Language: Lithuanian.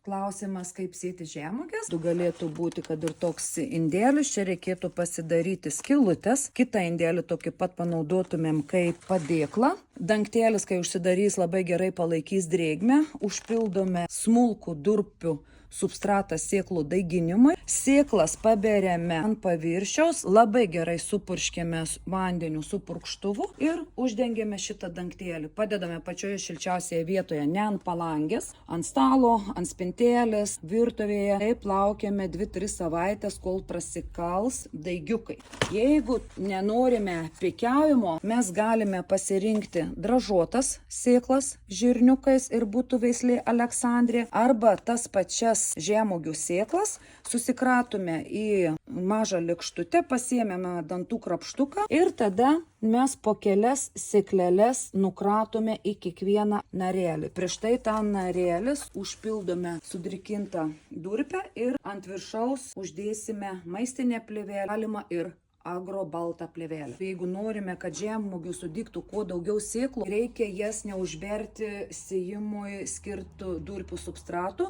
Klausimas, kaip sėti žemuogės. Galėtų būti, kad ir toks indėlis, čia reikėtų pasidaryti skylutes. Kitą indėlį tokį pat panaudotumėm kaip padėklą. Dangtėlis, kai užsidarys, labai gerai palaikys drėgmę. Užpildome smulkų durpių substratą sėklų daiginimui. Sėklas paberiame ant paviršiaus, labai gerai supurškėme vandeniu su purkštuvu ir uždengėme šitą dangtėlį. Padedame pačioje šilčiausioje vietoje, ne ant palangės, ant stalo, ant spintėlės, virtuvėje. Taip laukiame 2-3 savaitės, kol prasikals daigiukai. Jeigu nenorime pikiavimo, mes galime pasirinkti dražuotas sėklas žirniukais ir būtų veislė Aleksandrija, arba tas pačias žemuogių sėklas susikratome į mažą lėkštutę, pasiėmėme dantų krapštuką ir tada mes po kelias sėkleles nukratome į kiekvieną narelį. Prieš tai tą narėlis užpildome sudrikintą durpę ir ant viršaus uždėsime maistinę plėvelę, galima ir agro baltą plėvelę. Jeigu norime, kad žemuogių sudygtų kuo daugiau sėklų, reikia jas neužberti sėjimui skirtų durpių substratų.